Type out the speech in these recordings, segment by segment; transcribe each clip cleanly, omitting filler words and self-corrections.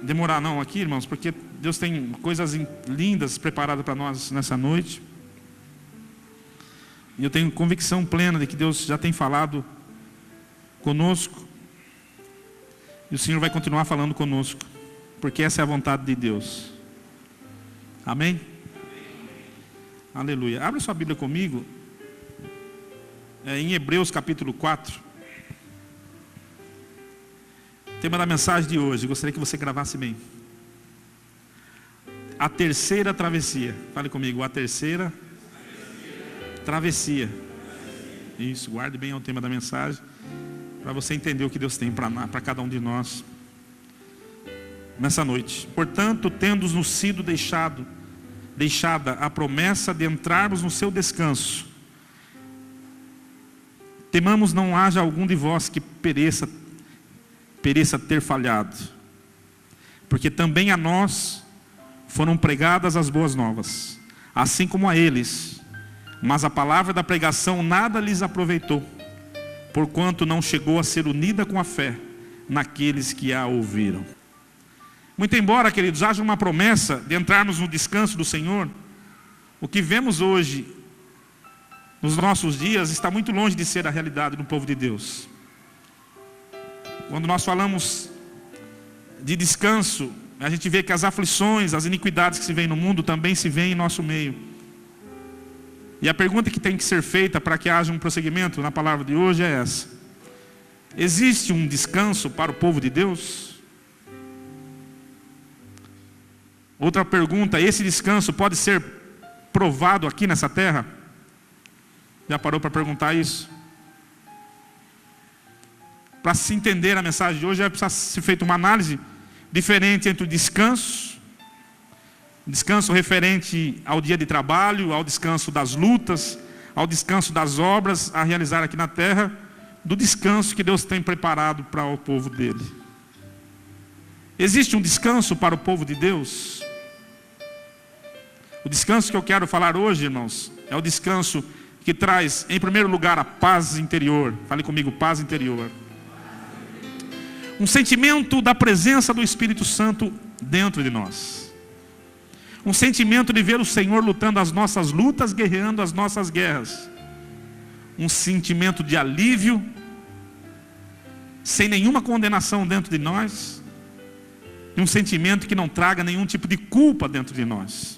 demorar não aqui, irmãos, porque Deus tem coisas lindas preparadas para nós nessa noite. E eu tenho convicção plena de que Deus já tem falado conosco. E o Senhor vai continuar falando conosco, porque essa é a vontade de Deus. Amém? Aleluia. Abre sua Bíblia comigo. Em Hebreus capítulo 4. Tema da mensagem de hoje. Gostaria que você gravasse bem. A terceira travessia. Fale comigo. A terceira travessia. Isso. Guarde bem o tema da mensagem, para você entender o que Deus tem para cada um de nós nessa noite. Portanto, tendo-nos sido deixada a promessa de entrarmos no seu descanso, temamos não haja algum de vós que pereça ter falhado, porque também a nós foram pregadas as boas novas, assim como a eles, mas a palavra da pregação nada lhes aproveitou, porquanto não chegou a ser unida com a fé naqueles que a ouviram. Muito embora, queridos, haja uma promessa de entrarmos no descanso do Senhor, o que vemos hoje, nos nossos dias, está muito longe de ser a realidade do povo de Deus. Quando nós falamos de descanso, a gente vê que as aflições, as iniquidades que se veem no mundo também se veem em nosso meio. E a pergunta que tem que ser feita para que haja um prosseguimento na palavra de hoje é essa: existe um descanso para o povo de Deus? Outra pergunta: esse descanso pode ser provado aqui nessa terra? Já parou para perguntar isso? Para se entender a mensagem de hoje, é precisar ser feita uma análise diferente entre o descanso referente ao dia de trabalho, ao descanso das lutas, ao descanso das obras a realizar aqui na terra, do descanso que Deus tem preparado para o povo dele. Existe um descanso para o povo de Deus? O descanso que eu quero falar hoje, irmãos, é o descanso que traz, em primeiro lugar, a paz interior. Fale comigo, paz interior. Um sentimento da presença do Espírito Santo dentro de nós. Um sentimento de ver o Senhor lutando as nossas lutas, guerreando as nossas guerras. Um sentimento de alívio, sem nenhuma condenação dentro de nós. E um sentimento que não traga nenhum tipo de culpa dentro de nós.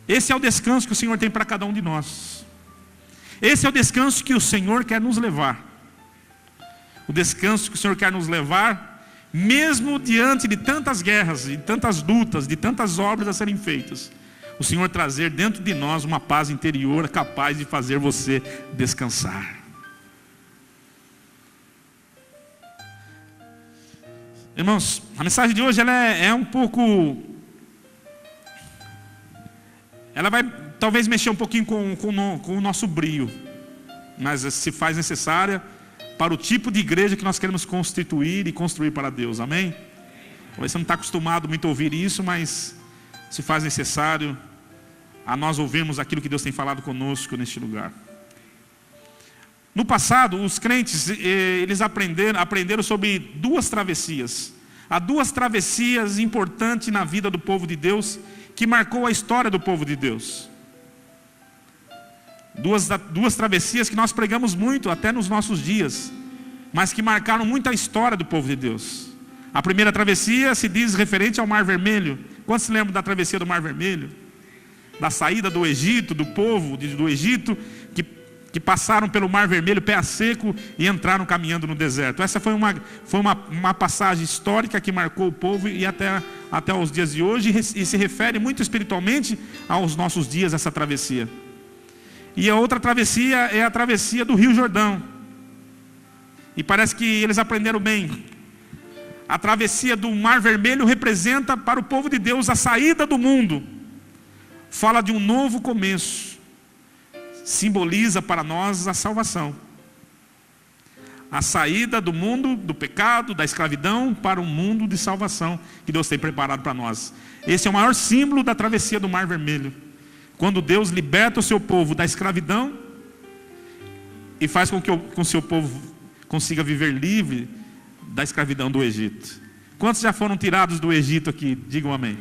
Esse é o descanso que o Senhor tem para cada um de nós. Esse é o descanso que o Senhor quer nos levar. O descanso que o Senhor quer nos levar, mesmo diante de tantas guerras, de tantas lutas, de tantas obras a serem feitas. O Senhor trazer dentro de nós uma paz interior capaz de fazer você descansar. Irmãos, a mensagem de hoje ela é um pouco... Ela vai talvez mexer um pouquinho com o nosso brio, mas se faz necessária para o tipo de igreja que nós queremos constituir e construir para Deus, amém? Talvez você não está acostumado muito a ouvir isso, mas se faz necessário a nós ouvirmos aquilo que Deus tem falado conosco neste lugar. No passado, os crentes, eles aprenderam sobre duas travessias. Há duas travessias importantes na vida do povo de Deus, que marcou a história do povo de Deus. Duas travessias que nós pregamos muito até nos nossos dias, mas que marcaram muito a história do povo de Deus. A primeira travessia se diz referente ao Mar Vermelho. Quantos se lembram da travessia do Mar Vermelho? Da saída do Egito, do povo do Egito, que passaram pelo Mar Vermelho, pé a seco, e entraram caminhando no deserto. Essa foi uma passagem histórica que marcou o povo e até os dias de hoje, e se refere muito espiritualmente aos nossos dias, essa travessia. E a outra travessia é a travessia do Rio Jordão. E parece que eles aprenderam bem. A travessia do Mar Vermelho representa para o povo de Deus a saída do mundo. Fala de um novo começo. Simboliza para nós a salvação. A saída do mundo, do pecado, da escravidão, para um mundo de salvação que Deus tem preparado para nós. Esse é o maior símbolo da travessia do Mar Vermelho. Quando Deus liberta o seu povo da escravidão e faz com que o seu povo consiga viver livre da escravidão do Egito. Quantos já foram tirados do Egito aqui? Digam amém.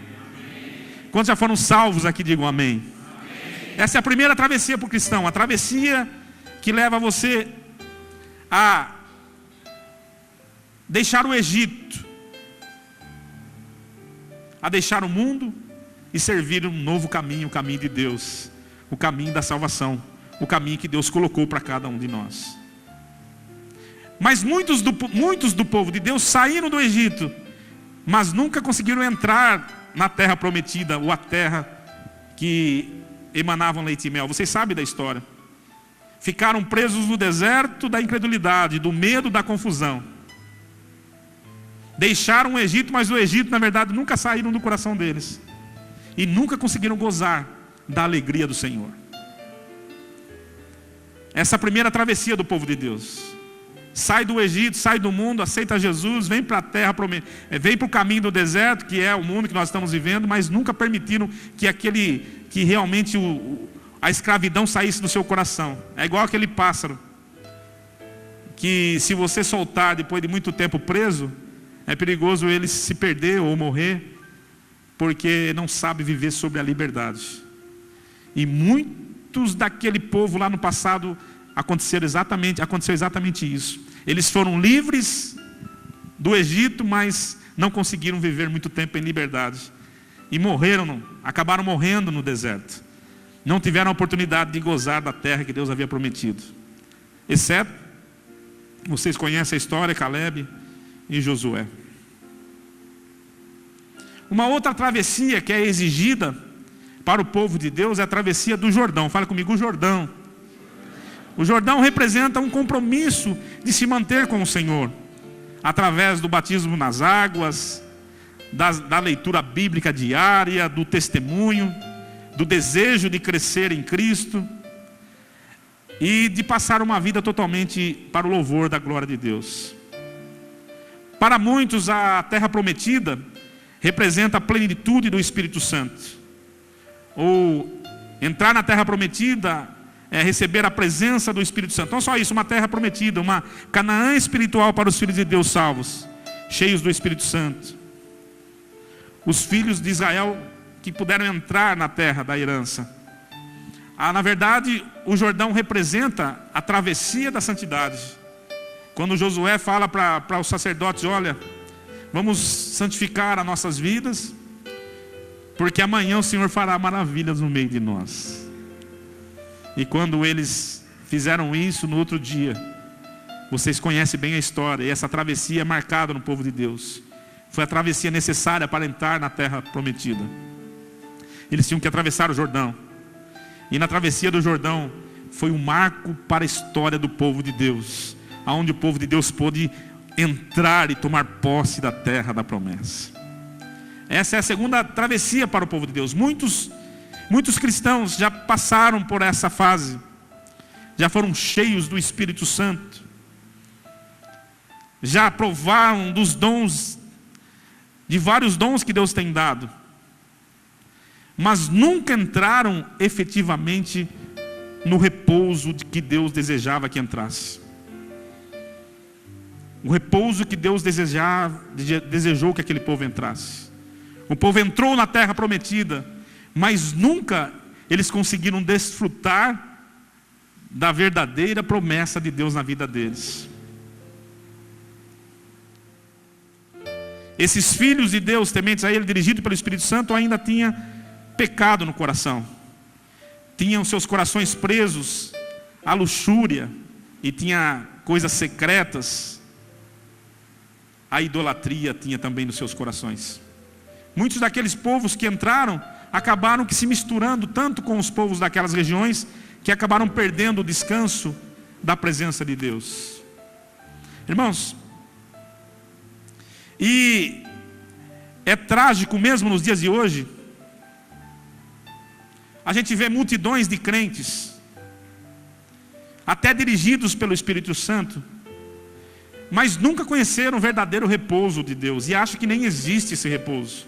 Quantos já foram salvos aqui? Digam amém. Essa é a primeira travessia para o cristão. A travessia que leva você a deixar o Egito, a deixar o mundo e servir um novo caminho, o caminho de Deus, o caminho da salvação, o caminho que Deus colocou para cada um de nós. Mas muitos do povo de Deus saíram do Egito, mas nunca conseguiram entrar na terra prometida, ou a terra que emanavam leite e mel. Vocês sabem da história. Ficaram presos no deserto da incredulidade, do medo, da confusão. Deixaram o Egito, mas o Egito, na verdade, nunca saíram do coração deles. E nunca conseguiram gozar da alegria do Senhor. Essa é a primeira travessia do povo de Deus. Sai do Egito, sai do mundo, aceita Jesus, vem para a terra, vem para o caminho do deserto, que é o mundo que nós estamos vivendo, mas nunca permitiram que realmente a escravidão saísse do seu coração. É igual aquele pássaro, que se você soltar depois de muito tempo preso, é perigoso ele se perder ou morrer, porque não sabe viver sobre a liberdade. E muitos daquele povo lá no passado aconteceu exatamente isso. Eles foram livres do Egito, mas não conseguiram viver muito tempo em liberdade. E acabaram morrendo no deserto. Não tiveram a oportunidade de gozar da terra que Deus havia prometido. Exceto, vocês conhecem a história, Caleb e Josué. Uma outra travessia que é exigida para o povo de Deus é a travessia do Jordão. Fala comigo, o Jordão. O Jordão representa um compromisso de se manter com o Senhor, através do batismo nas águas, da leitura bíblica diária, do testemunho, do desejo de crescer em Cristo e de passar uma vida totalmente para o louvor da glória de Deus. Para muitos, a terra prometida representa a plenitude do Espírito Santo. Ou entrar na terra prometida é receber a presença do Espírito Santo. Não só isso, uma terra prometida, uma Canaã espiritual para os filhos de Deus salvos, cheios do Espírito Santo. Os filhos de Israel que puderam entrar na terra da herança. Na verdade, o Jordão representa a travessia da santidade. Quando Josué fala para os sacerdotes, olha, vamos santificar as nossas vidas, porque amanhã o Senhor fará maravilhas no meio de nós. E quando eles fizeram isso no outro dia, vocês conhecem bem a história, e essa travessia é marcada no povo de Deus. Foi a travessia necessária para entrar na terra prometida. Eles tinham que atravessar o Jordão. E na travessia do Jordão foi um marco para a história do povo de Deus, aonde o povo de Deus pôde entrar e tomar posse da terra da promessa. Essa é a segunda travessia para o povo de Deus. Muitos cristãos já passaram por essa fase, já foram cheios do Espírito Santo, já provaram dos dons, de vários dons que Deus tem dado, mas nunca entraram efetivamente no repouso que Deus desejava que entrasse. O repouso que Deus desejou que aquele povo entrasse. O povo entrou na terra prometida, mas nunca eles conseguiram desfrutar da verdadeira promessa de Deus na vida deles. Esses filhos de Deus, tementes a Ele, dirigidos pelo Espírito Santo, ainda tinham pecado no coração. Tinham seus corações presos à luxúria e tinha coisas secretas. A idolatria tinha também nos seus corações. Muitos daqueles povos que entraram acabaram que se misturando tanto com os povos daquelas regiões que acabaram perdendo o descanso da presença de Deus. Irmãos, e é trágico mesmo nos dias de hoje, a gente vê multidões de crentes, até dirigidos pelo Espírito Santo, mas nunca conheceram o verdadeiro repouso de Deus e acham que nem existe esse repouso.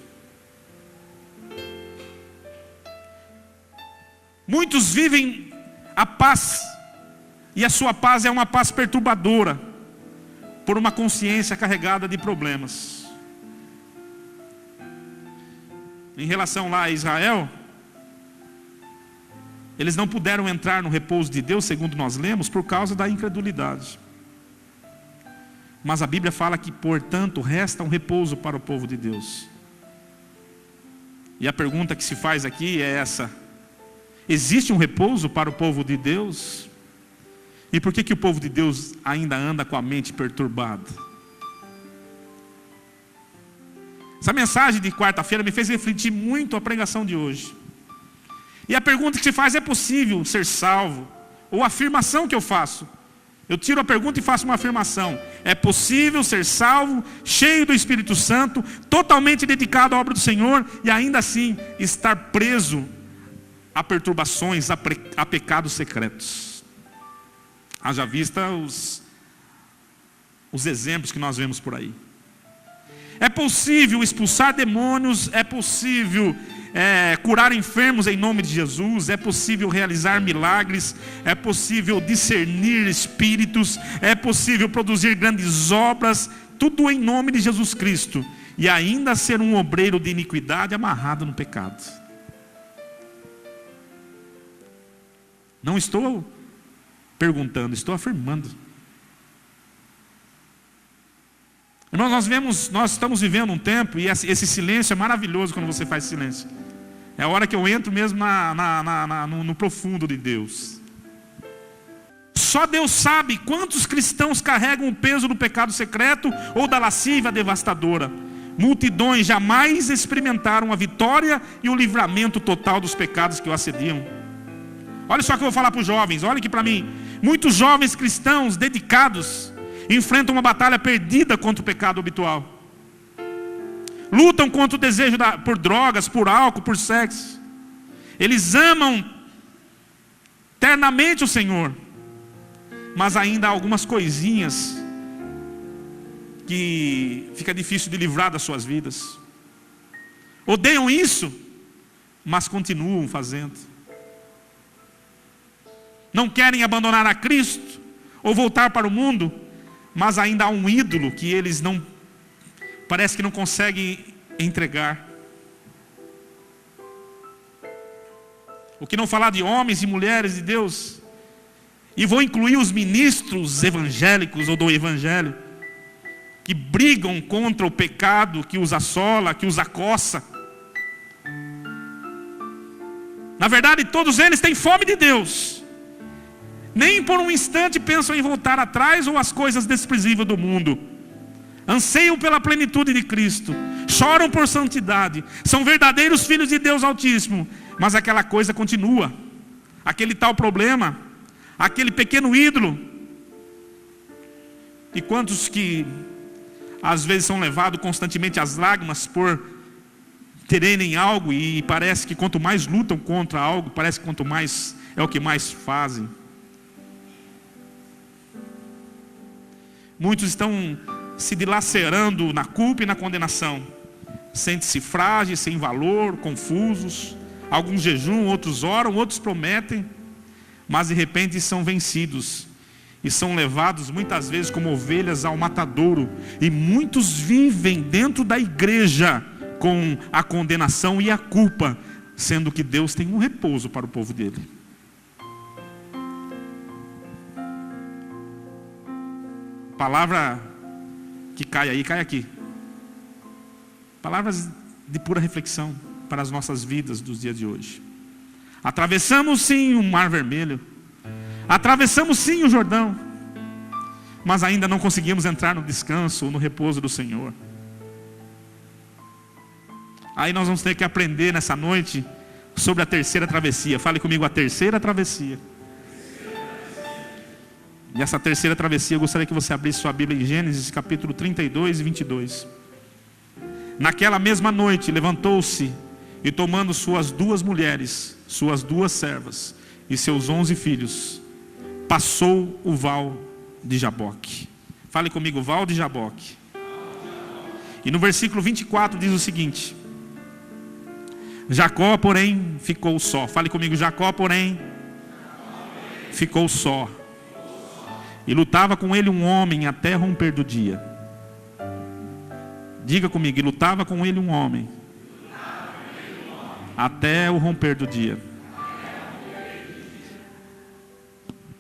Muitos vivem a paz, e a sua paz é uma paz perturbadora, por uma consciência carregada de problemas. em relação lá a Israel, eles não puderam entrar no repouso de Deus, segundo nós lemos, por causa da incredulidade. Mas a Bíblia fala que, portanto, resta um repouso para o povo de Deus. E a pergunta que se faz aqui é essa: existe um repouso para o povo de Deus? E por que o povo de Deus ainda anda com a mente perturbada? Essa mensagem de quarta-feira me fez refletir muito a pregação de hoje. E a pergunta que se faz: é possível ser salvo? Ou a afirmação que eu faço, eu tiro a pergunta e faço uma afirmação: é possível ser salvo, cheio do Espírito Santo, totalmente dedicado à obra do Senhor, e ainda assim estar preso a perturbações, a pecados secretos? Haja vista os exemplos que nós vemos por aí. É possível expulsar demônios, é possível curar enfermos em nome de Jesus, é possível realizar milagres, é possível discernir espíritos, é possível produzir grandes obras, tudo em nome de Jesus Cristo, e ainda ser um obreiro de iniquidade amarrado no pecado. Não estou perguntando, estou afirmando. Irmãos, nós estamos vivendo um tempo, e esse silêncio é maravilhoso quando você faz silêncio. É a hora que eu entro mesmo no profundo de Deus. Só Deus sabe quantos cristãos carregam o peso do pecado secreto ou da lascívia devastadora. Multidões jamais experimentaram a vitória e o livramento total dos pecados que o assediam. Olha só o que eu vou falar para os jovens, olha aqui para mim. Muitos jovens cristãos dedicados enfrentam uma batalha perdida contra o pecado habitual. Lutam contra o desejo por drogas, por álcool, por sexo. Eles amam ternamente o Senhor, mas ainda há algumas coisinhas que fica difícil de livrar das suas vidas. Odeiam isso, mas continuam fazendo. Não querem abandonar a Cristo ou voltar para o mundo, mas ainda há um ídolo que eles parece que não conseguem entregar. O que não falar de homens e mulheres de Deus, e vou incluir os ministros evangélicos ou do evangelho, que brigam contra o pecado que os assola, que os acossa. Na verdade, todos eles têm fome de Deus. Nem por um instante pensam em voltar atrás ou as coisas desprezíveis do mundo. Anseiam pela plenitude de Cristo, choram por santidade, são verdadeiros filhos de Deus Altíssimo, mas aquela coisa continua, aquele tal problema, aquele pequeno ídolo. E quantos que às vezes são levados constantemente às lágrimas por terem algo, e parece que quanto mais lutam contra algo, parece que quanto mais é o que mais fazem. Muitos estão se dilacerando na culpa e na condenação. Sentem-se frágeis, sem valor, confusos. Alguns jejuam, outros oram, outros prometem. Mas de repente são vencidos. E são levados muitas vezes como ovelhas ao matadouro. E muitos vivem dentro da igreja com a condenação e a culpa. Sendo que Deus tem um repouso para o povo dele. Palavra que cai aí, cai aqui. Palavras de pura reflexão para as nossas vidas dos dias de hoje. Atravessamos sim o Mar Vermelho, atravessamos sim o Jordão, mas ainda não conseguimos entrar no descanso ou no repouso do Senhor. Aí nós vamos ter que aprender nessa noite sobre a terceira travessia. Fale comigo, a terceira travessia. E essa terceira travessia, eu gostaria que você abrisse sua Bíblia em Gênesis capítulo 32 e 22. Naquela mesma noite, levantou-se e tomando suas 2 mulheres, suas 2 servas e seus 11 filhos, passou o val de Jaboque. Fale comigo, val de Jaboque. E no versículo 24 diz o seguinte: Jacó, porém, ficou só. Fale comigo, Jacó, porém, ficou só. E lutava com ele um homem até romper do dia. Diga comigo, e lutava com ele um homem até o romper do dia.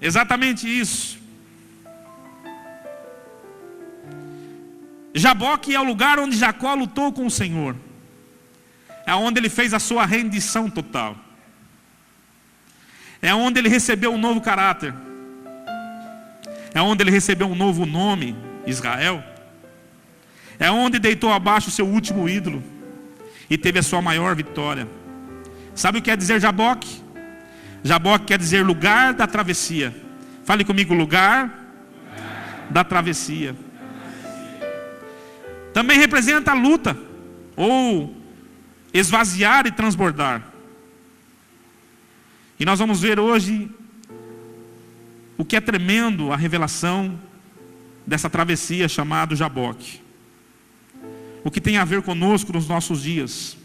Exatamente isso. Jaboque é o lugar onde Jacó lutou com o Senhor. É onde ele fez a sua rendição total. É onde ele recebeu um novo caráter. É onde ele recebeu um novo nome, Israel. É onde deitou abaixo o seu último ídolo e teve a sua maior vitória. Sabe o que quer dizer Jaboque? Jaboque quer dizer lugar da travessia. Fale comigo, lugar da travessia. Também representa a luta, ou esvaziar e transbordar. E nós vamos ver hoje o que é tremendo a revelação dessa travessia chamada Jaboque. O que tem a ver conosco nos nossos dias.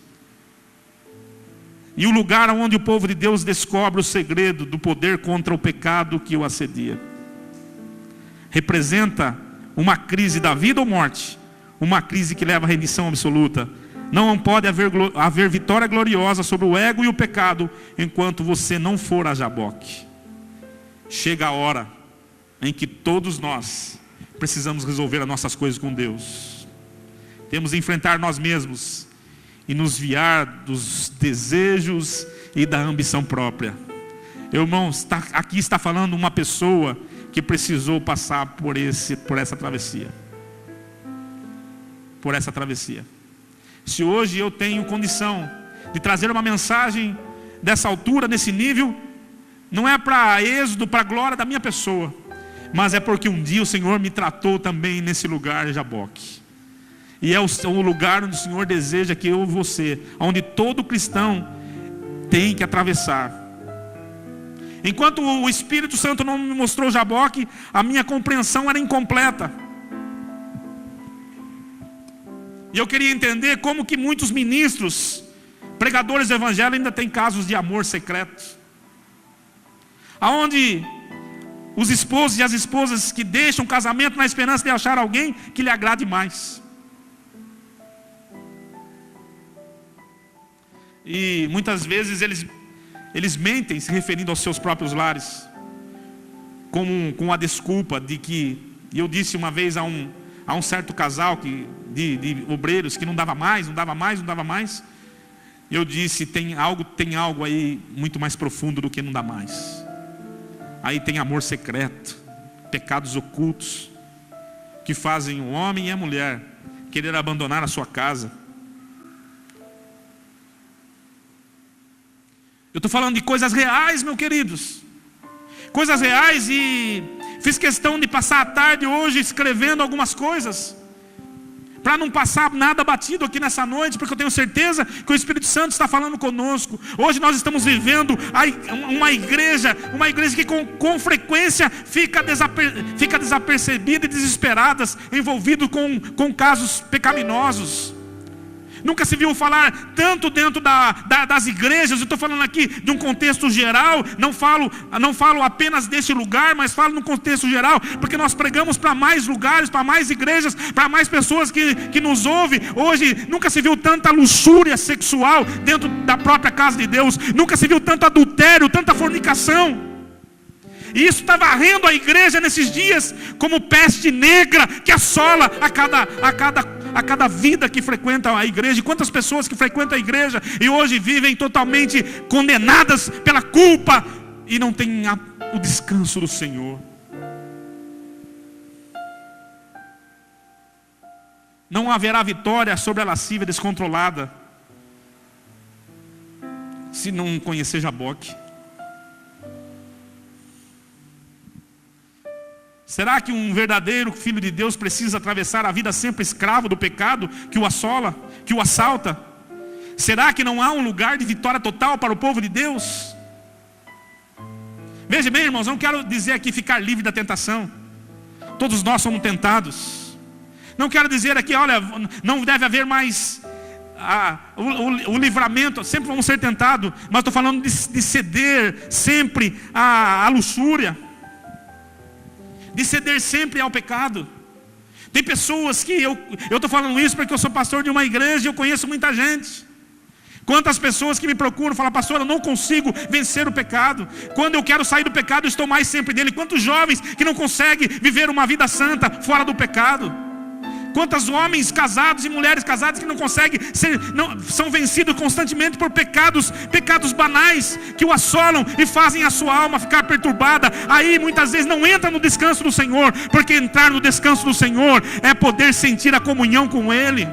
E o lugar onde o povo de Deus descobre o segredo do poder contra o pecado que o assedia. Representa uma crise da vida ou morte. Uma crise que leva à rendição absoluta. Não pode haver vitória gloriosa sobre o ego e o pecado enquanto você não for a Jaboque. Chega a hora em que todos nós precisamos resolver as nossas coisas com Deus. Temos de enfrentar nós mesmos e nos viar dos desejos e da ambição própria. Irmãos, aqui está falando uma pessoa que precisou passar por essa travessia. Por essa travessia. Se hoje eu tenho condição de trazer uma mensagem dessa altura, desse nível, não é para êxodo, para a glória da minha pessoa, mas é porque um dia o Senhor me tratou também nesse lugar, Jaboque. E é o lugar onde o Senhor deseja que eu e você, onde todo cristão tem que atravessar. Enquanto o Espírito Santo não me mostrou Jaboque, a minha compreensão era incompleta. E eu queria entender como que muitos ministros, pregadores do evangelho, ainda têm casos de amor secreto. Aonde os esposos e as esposas que deixam o casamento na esperança de achar alguém que lhe agrade mais. E muitas vezes eles mentem se referindo aos seus próprios lares. Com a desculpa de que, e eu disse uma vez a um certo casal de obreiros que não dava mais. Eu disse, tem algo aí muito mais profundo do que não dá mais. Aí tem amor secreto, pecados ocultos, que fazem o homem e a mulher querer abandonar a sua casa. Eu estou falando de coisas reais, meus queridos. Coisas reais, e fiz questão de passar a tarde hoje escrevendo algumas coisas, para não passar nada batido aqui nessa noite, porque eu tenho certeza que o Espírito Santo está falando conosco. Hoje nós estamos vivendo uma igreja que com frequência fica desapercebida e desesperada, envolvido com casos pecaminosos. Nunca se viu falar tanto dentro das igrejas. Eu estou falando aqui de um contexto geral. Não falo apenas deste lugar, mas falo no contexto geral, porque nós pregamos para mais lugares, para mais igrejas, para mais pessoas que nos ouvem. Hoje nunca se viu tanta luxúria sexual dentro da própria casa de Deus. Nunca se viu tanto adultério, tanta fornicação. E isso está varrendo a igreja nesses dias como peste negra que assola a cada vida que frequenta a igreja. E quantas pessoas que frequentam a igreja e hoje vivem totalmente condenadas pela culpa e não têm o descanso do Senhor. Não haverá vitória sobre a lascívia descontrolada se não conhecer Jaboque. Será que um verdadeiro filho de Deus precisa atravessar a vida sempre escravo do pecado que o assola, que o assalta? Será que não há um lugar de vitória total para o povo de Deus? Veja bem, irmãos, eu não quero dizer aqui ficar livre da tentação. Todos nós somos tentados. Não quero dizer aqui, olha, não deve haver mais o livramento, sempre vamos ser tentados. Mas estou falando de ceder sempre à luxúria, de ceder sempre ao pecado. Tem pessoas que eu estou falando isso porque eu sou pastor de uma igreja e eu conheço muita gente. Quantas pessoas que me procuram falam: pastor, eu não consigo vencer o pecado. Quando eu quero sair do pecado, eu estou mais sempre dele. Quantos jovens que não conseguem viver uma vida santa fora do pecado? Quantos homens casados e mulheres casadas que não conseguem são vencidos constantemente por pecados banais que o assolam e fazem a sua alma ficar perturbada. Aí muitas vezes não entra no descanso do Senhor, porque entrar no descanso do Senhor é poder sentir a comunhão com Ele,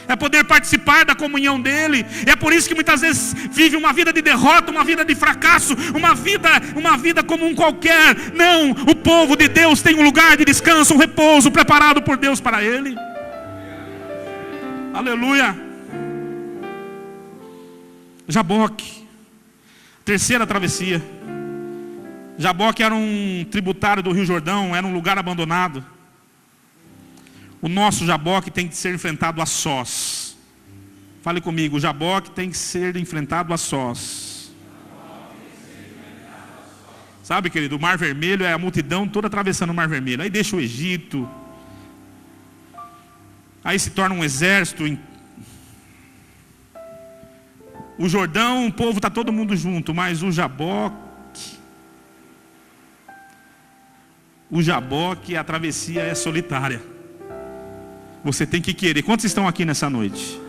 é poder participar da comunhão dele. É por isso que muitas vezes vive uma vida de derrota, uma vida de fracasso, uma vida comum qualquer. Não, o povo de Deus tem um lugar de descanso, um repouso preparado por Deus para ele. Aleluia. Jaboque, terceira travessia. Jaboque era um tributário do Rio Jordão, era um lugar abandonado. O nosso Jaboque tem que ser enfrentado a sós. Fale comigo, o Jaboque tem que ser enfrentado a sós. Sabe, querido, o Mar Vermelho é a multidão toda atravessando o Mar Vermelho. Aí deixa o Egito. Aí se torna um exército. O Jordão, o povo está todo mundo junto, mas o Jaboque, a travessia é solitária. Você tem que querer. Quantos estão aqui nessa noite?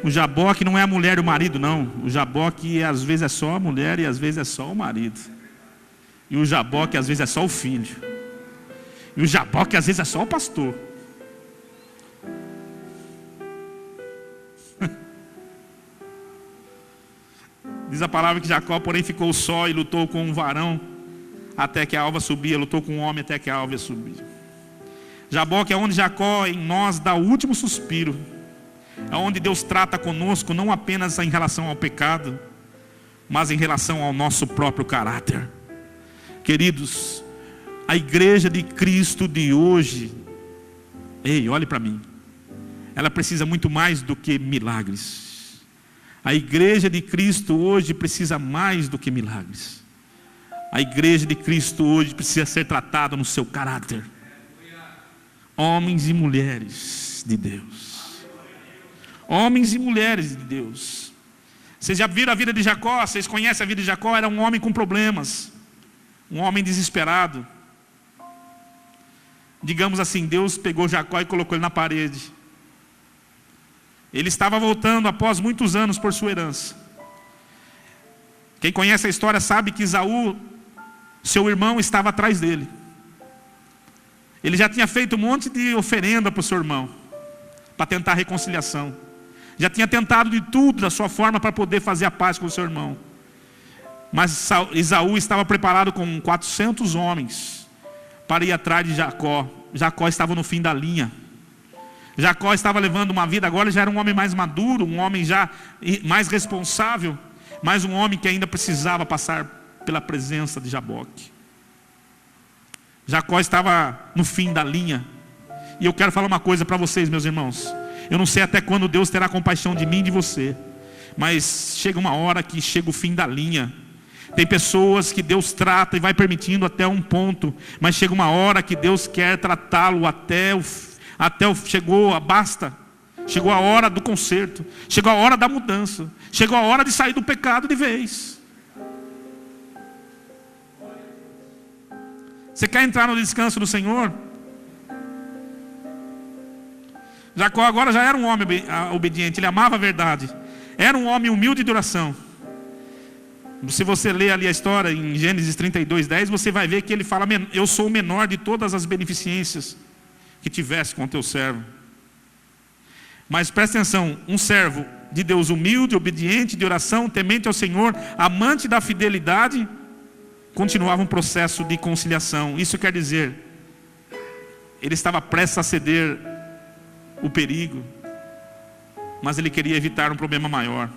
O Jaboque não é a mulher e o marido, não. O Jaboque às vezes é só a mulher e às vezes é só o marido. E o Jaboque às vezes é só o filho. E o Jaboque às vezes é só o pastor. Diz a palavra que Jacó, porém, ficou só e lutou com um varão até que a alva subia. Lutou com um homem até que a alva subia. Jaboque é onde Jacó em nós dá o último suspiro. É onde Deus trata conosco, não apenas em relação ao pecado, mas em relação ao nosso próprio caráter. Queridos, a igreja de Cristo de hoje, ei, olhe para mim, ela precisa muito mais do que milagres. A igreja de Cristo hoje precisa mais do que milagres. A igreja de Cristo hoje precisa ser tratada no seu caráter. Homens e mulheres de Deus. Homens e mulheres de Deus. Vocês já viram a vida de Jacó? Vocês conhecem a vida de Jacó? Era um homem com problemas, um homem desesperado. Digamos assim, Deus pegou Jacó e colocou ele na parede. Ele estava voltando após muitos anos por sua herança. Quem conhece a história sabe que Esaú, seu irmão, estava atrás dele. Ele já tinha feito um monte de oferenda para o seu irmão, para tentar a reconciliação. Já tinha tentado de tudo da sua forma para poder fazer a paz com o seu irmão. Mas Esaú estava preparado com 400 homens para ir atrás de Jacó. Jacó estava no fim da linha. Jacó estava levando uma vida, agora já era um homem mais maduro, um homem já mais responsável, mas um homem que ainda precisava passar pela presença de Jaboque. Jacó estava no fim da linha. E eu quero falar uma coisa para vocês, meus irmãos. Eu não sei até quando Deus terá compaixão de mim e de você, mas chega uma hora que chega o fim da linha. Tem pessoas que Deus trata e vai permitindo até um ponto, mas chega uma hora que Deus quer tratá-lo chegou a basta. Chegou a hora do conserto. Chegou a hora da mudança. Chegou a hora de sair do pecado de vez. Você quer entrar no descanso do Senhor? Jacó agora já era um homem obediente, ele amava a verdade. Era um homem humilde de oração. Se você ler ali a história em Gênesis 32:10, você vai ver que ele fala: eu sou o menor de todas as beneficências que tivesse com o teu servo. Mas presta atenção, um servo de Deus humilde, obediente, de oração, temente ao Senhor, amante da fidelidade, continuava um processo de conciliação. Isso quer dizer, ele estava prestes a ceder o perigo, mas ele queria evitar um problema maior.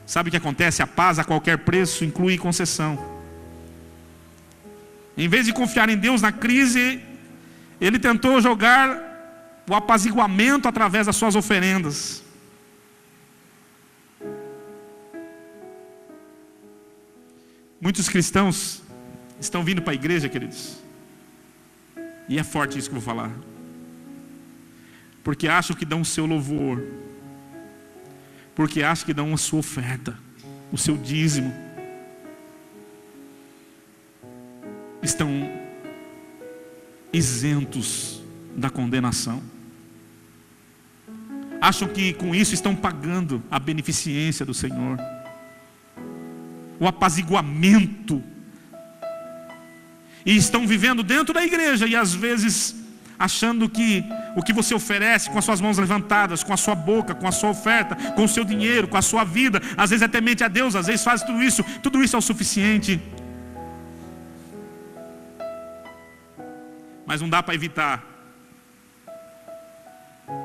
Sabe o que acontece? A paz a qualquer preço inclui concessão. Em vez de confiar em Deus na crise, ele tentou jogar o apaziguamento através das suas oferendas. Muitos cristãos estão vindo para a igreja, queridos, e é forte isso que eu vou falar, porque acham que dão o seu louvor, porque acham que dão a sua oferta, o seu dízimo, estão isentos da condenação. Acham que com isso estão pagando a beneficência do Senhor, o apaziguamento, e estão vivendo dentro da igreja e às vezes achando que o que você oferece com as suas mãos levantadas, com a sua boca, com a sua oferta, com o seu dinheiro, com a sua vida, às vezes é temente a Deus, às vezes faz tudo isso é o suficiente. Mas não dá para evitar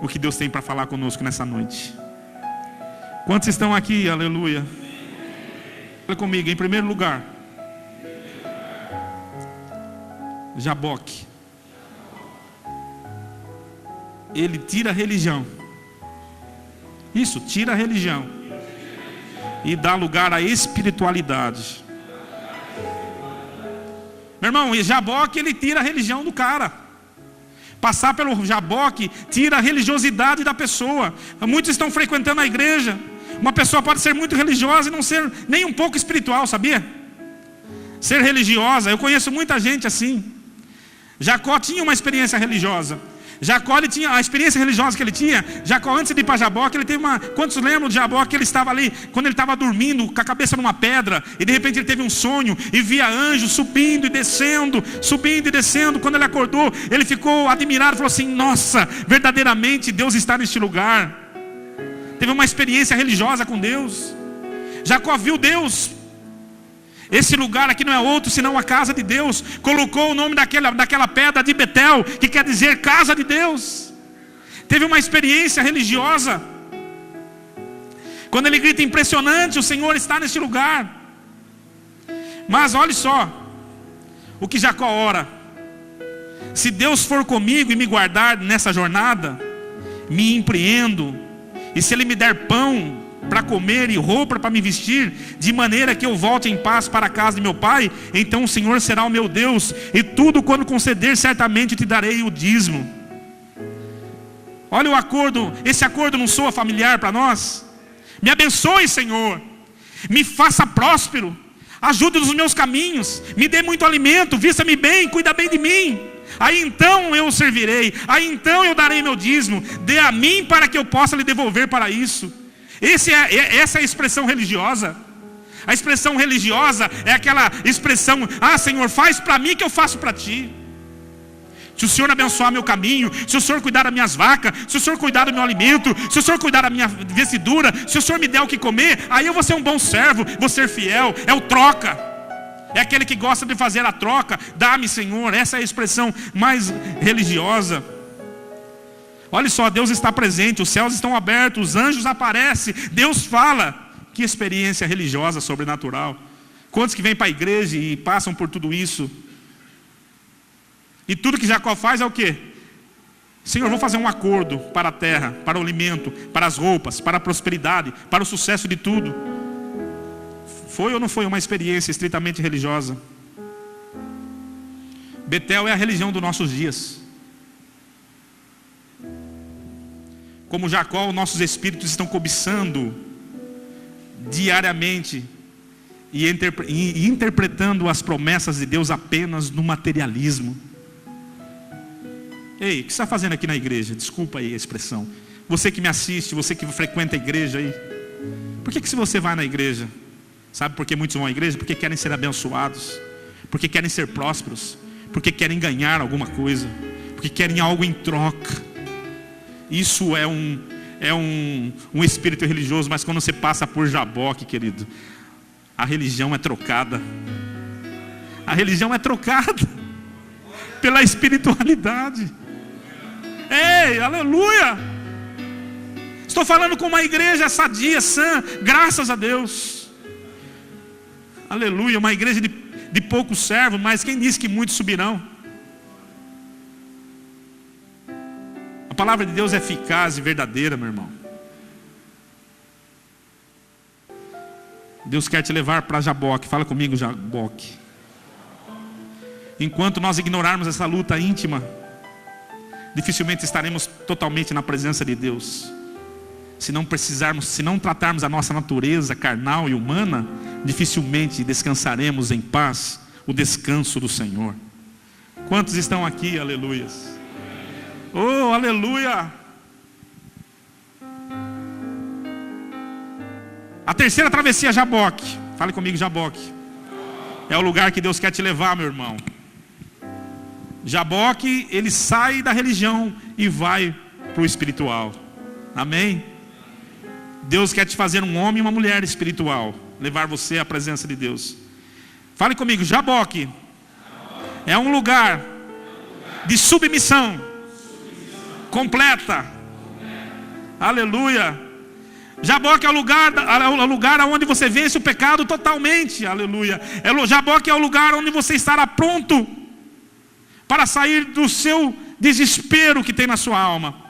o que Deus tem para falar conosco nessa noite. Quantos estão aqui? Aleluia. Olha comigo, em primeiro lugar, Jaboque, ele tira a religião. Isso, tira a religião e dá lugar à espiritualidade. Meu irmão, Jaboque, ele tira a religião do cara. Passar pelo Jaboque tira a religiosidade da pessoa. Muitos estão frequentando a igreja. Uma pessoa pode ser muito religiosa e não ser nem um pouco espiritual, sabia? Ser religiosa, eu conheço muita gente assim. Jacó tinha uma experiência religiosa. Jacó, ele tinha a experiência religiosa que ele tinha. Jacó, antes de ir para Jaboque, ele teve uma... Quantos lembram de Jaboque? Ele estava ali, quando ele estava dormindo, com a cabeça numa pedra, e de repente ele teve um sonho, e via anjos subindo e descendo, subindo e descendo. Quando ele acordou, ele ficou admirado, falou assim: nossa, verdadeiramente Deus está neste lugar. Teve uma experiência religiosa com Deus. Jacó viu Deus. Esse lugar aqui não é outro senão a casa de Deus. Colocou o nome daquela pedra de Betel, que quer dizer casa de Deus. Teve uma experiência religiosa. Quando ele grita: impressionante, o Senhor está neste lugar. Mas olha só o que Jacó ora: se Deus for comigo e me guardar nessa jornada, me empreendo, e se Ele me der pão para comer e roupa para me vestir, de maneira que eu volte em paz para a casa de meu pai, então o Senhor será o meu Deus, e tudo quando conceder, certamente te darei o dízimo. Olha o acordo, esse acordo não soa familiar para nós? Me abençoe, Senhor, me faça próspero, ajude nos meus caminhos, me dê muito alimento, vista-me bem, cuida bem de mim. Aí então eu o servirei, aí então eu darei meu dízimo, dê a mim para que eu possa lhe devolver para isso. Essa é a expressão religiosa. A expressão religiosa é aquela expressão: ah, Senhor, faz para mim que eu faço para ti. Se o Senhor abençoar meu caminho, se o Senhor cuidar das minhas vacas, se o Senhor cuidar do meu alimento, se o Senhor cuidar da minha vestidura, se o Senhor me der o que comer, aí eu vou ser um bom servo, vou ser fiel. É o troca. É aquele que gosta de fazer a troca. Dá-me, Senhor. Essa é a expressão mais religiosa. Olha só, Deus está presente, os céus estão abertos, os anjos aparecem, Deus fala. Que experiência religiosa sobrenatural. Quantos que vêm para a igreja e passam por tudo isso? E tudo que Jacó faz é o quê? Senhor, vou fazer um acordo para a terra, para o alimento, para as roupas, para a prosperidade, para o sucesso de tudo. Foi ou não foi uma experiência estritamente religiosa? Betel é a religião dos nossos dias. Como Jacó, nossos espíritos estão cobiçando diariamente e interpretando as promessas de Deus apenas no materialismo. Ei, o que você está fazendo aqui na igreja? Desculpa aí a expressão. Você que me assiste, você que frequenta a igreja aí, por que se você vai na igreja? Sabe por que muitos vão à igreja? Porque querem ser abençoados, porque querem ser prósperos, porque querem ganhar alguma coisa, porque querem algo em troca. Isso é um espírito religioso. Mas quando você passa por Jaboque, querido, a religião é trocada. A religião é trocada pela espiritualidade. Ei, aleluia! Estou falando com uma igreja sadia, sã, graças a Deus. Aleluia, uma igreja de poucos servos, mas quem disse que muitos subirão? A palavra de Deus é eficaz e verdadeira, meu irmão. Deus quer te levar para Jaboque. Fala comigo, Jaboque. Enquanto nós ignorarmos essa luta íntima, dificilmente estaremos totalmente na presença de Deus. Se não tratarmos a nossa natureza carnal e humana, dificilmente descansaremos em paz, o descanso do Senhor. Quantos estão aqui? Aleluias. Oh, aleluia. A terceira travessia é Jaboque. Fale comigo, Jaboque. É o lugar que Deus quer te levar, meu irmão. Jaboque, ele sai da religião e vai para o espiritual. Amém? Deus quer te fazer um homem e uma mulher espiritual, levar você à presença de Deus. Fale comigo, Jaboque é um lugar de submissão completa. Aleluia. Jaboque é o lugar onde você vence o pecado totalmente. Aleluia. Jaboque é o lugar onde você estará pronto para sair do seu desespero que tem na sua alma.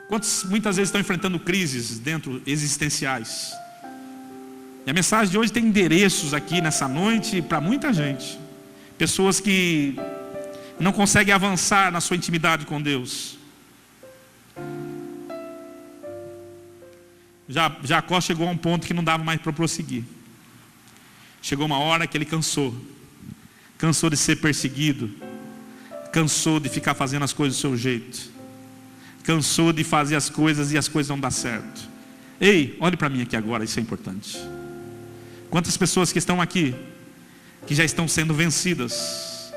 Quantos muitas vezes estão enfrentando crises dentro existenciais? E a mensagem de hoje tem endereços aqui nessa noite para muita gente. Pessoas que não conseguem avançar na sua intimidade com Deus. Jacó chegou a um ponto que não dava mais para prosseguir. Chegou uma hora que ele cansou. Cansou de ser perseguido. Cansou de ficar fazendo as coisas do seu jeito. Cansou de fazer as coisas e as coisas não dão certo. Ei, olhe para mim aqui agora, isso é importante. Quantas pessoas que estão aqui, que já estão sendo vencidas.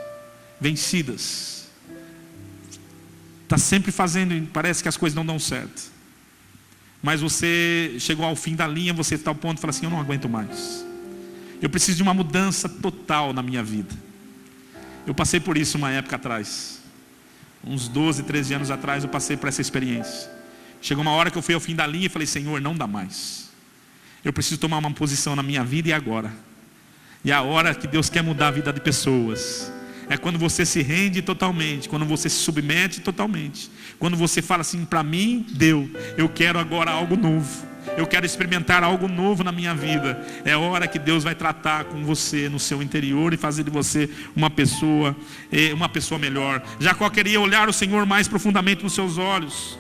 Está sempre fazendo e parece que as coisas não dão certo. Mas você chegou ao fim da linha, você está ao ponto de falar assim, eu não aguento mais. Eu preciso de uma mudança total na minha vida. Eu passei por isso uma época atrás. Uns 12, 13 anos atrás eu passei por essa experiência. Chegou uma hora que eu fui ao fim da linha e falei, Senhor, não dá mais. Eu preciso tomar uma posição na minha vida e agora. E a hora que Deus quer mudar a vida de pessoas é quando você se rende totalmente, quando você se submete totalmente, quando você fala assim, para mim deu, eu quero agora algo novo, eu quero experimentar algo novo na minha vida. É a hora que Deus vai tratar com você no seu interior e fazer de você uma pessoa melhor. Jacó queria olhar o Senhor mais profundamente nos seus olhos.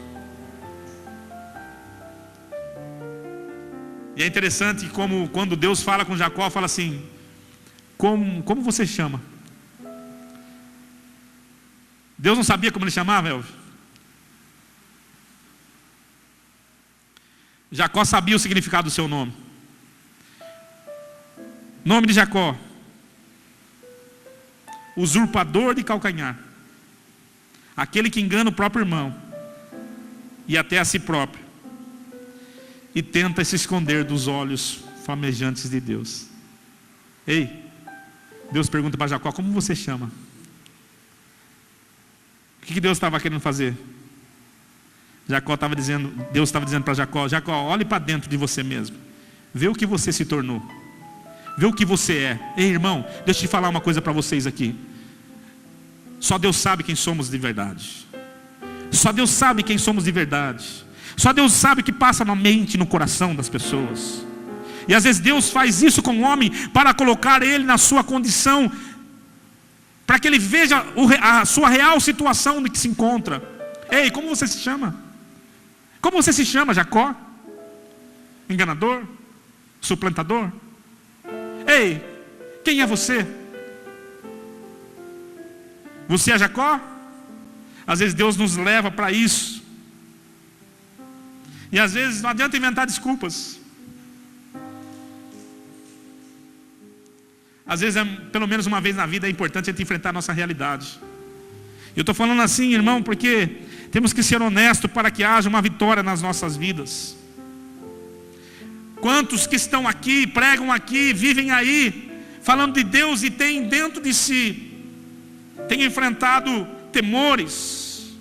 E é interessante como quando Deus fala com Jacó, fala assim, como você chama? Deus não sabia como ele chamava, Elvio? Jacó sabia o significado do seu nome. Nome de Jacó: usurpador de calcanhar, aquele que engana o próprio irmão e até a si próprio, e tenta se esconder dos olhos flamejantes de Deus. Ei, Deus pergunta para Jacó, como você chama? O que Deus estava querendo fazer? Deus estava dizendo para Jacó, olhe para dentro de você mesmo. Vê o que você se tornou. Vê o que você é. Ei, irmão, deixa eu te falar uma coisa para vocês aqui. Só Deus sabe quem somos de verdade. Só Deus sabe quem somos de verdade. Só Deus sabe o que passa na mente e no coração das pessoas. E às vezes Deus faz isso com o homem para colocar ele na sua condição, para que ele veja a sua real situação em que se encontra. Ei, como você se chama? Como você se chama, Jacó? Enganador? Suplantador? Ei, quem é você? Você é Jacó? Às vezes Deus nos leva para isso. E às vezes não adianta inventar desculpas. Às vezes, pelo menos uma vez na vida, é importante a gente enfrentar a nossa realidade. Eu estou falando assim, irmão, porque temos que ser honestos para que haja uma vitória nas nossas vidas. Quantos que estão aqui, pregam aqui, vivem aí, falando de Deus e têm dentro de si, têm enfrentado temores,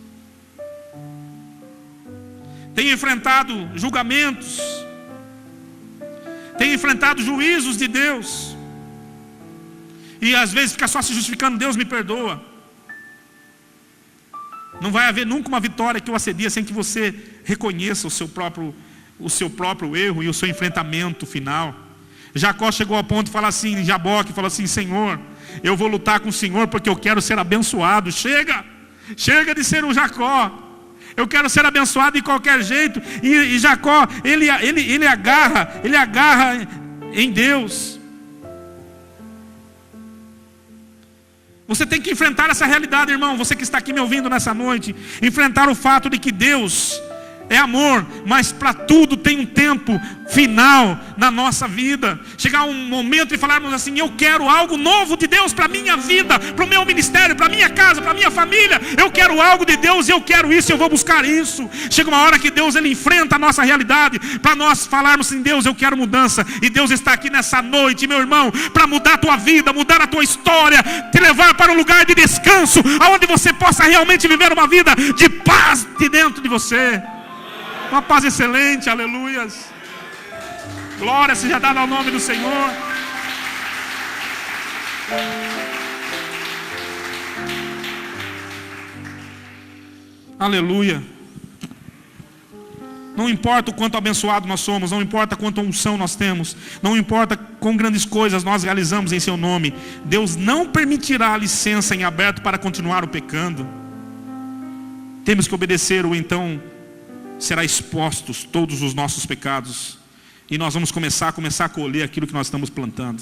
têm enfrentado julgamentos, têm enfrentado juízos de Deus. E às vezes fica só se justificando, Deus me perdoa. Não vai haver nunca uma vitória que o assedia sem que você reconheça o seu próprio erro e o seu enfrentamento final. Jacó chegou ao ponto de falar assim, Jaboque falou assim, Senhor, Eu vou lutar com o Senhor porque eu quero ser abençoado. Chega de ser um Jacó. Eu quero ser abençoado de qualquer jeito. E Jacó, ele agarra em Deus. Você tem que enfrentar essa realidade, irmão. Você que está aqui me ouvindo nessa noite, enfrentar o fato de que Deus é amor, mas para tudo tem um tempo final na nossa vida. Chegar um momento e falarmos assim: eu quero algo novo de Deus para a minha vida, para o meu ministério, para a minha casa, para a minha família. Eu quero algo de Deus, eu quero isso, eu vou buscar isso. Chega uma hora que Deus ele enfrenta a nossa realidade, para nós falarmos assim: Deus, eu quero mudança. E Deus está aqui nessa noite, meu irmão, para mudar a tua vida, mudar a tua história, te levar para um lugar de descanso, aonde você possa realmente viver uma vida de paz de dentro de você. Uma paz excelente, aleluias. Glória seja dada ao nome do Senhor. Aleluia. Não importa o quanto abençoado nós somos, não importa quanta unção nós temos, não importa quão grandes coisas nós realizamos em seu nome, Deus não permitirá a licença em aberto para continuar o pecando. Temos que obedecer, ou então será expostos todos os nossos pecados, e nós vamos começar a colher aquilo que nós estamos plantando.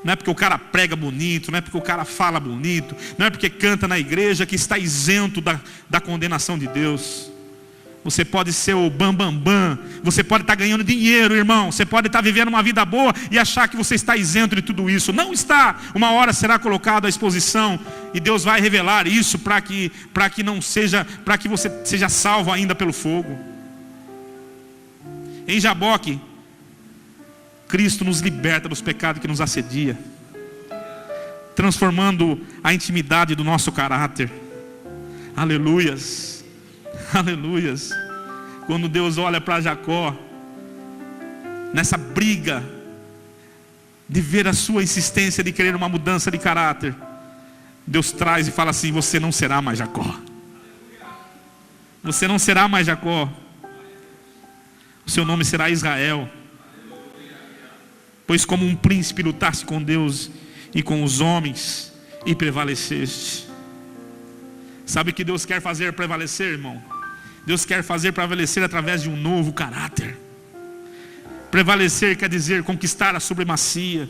Não é porque o cara prega bonito, não é porque o cara fala bonito, não é porque canta na igreja que está isento da condenação de Deus. Você pode ser o bambambam, você pode estar ganhando dinheiro, irmão, você pode estar vivendo uma vida boa e achar que você está isento de tudo isso. Não está. Uma hora será colocado à exposição e Deus vai revelar isso para que você seja salvo ainda pelo fogo. Em Jaboque, Cristo nos liberta dos pecados que nos assedia, transformando a intimidade do nosso caráter. Aleluias. Aleluias. Quando Deus olha para Jacó, nessa briga de ver a sua insistência de querer uma mudança de caráter, Deus traz e fala assim: você não será mais Jacó. Você não será mais Jacó. O seu nome será Israel. Pois como um príncipe lutaste com Deus e com os homens e prevaleceste. Sabe o que Deus quer fazer prevalecer, irmão? Deus quer fazer prevalecer através de um novo caráter. Prevalecer quer dizer conquistar a supremacia,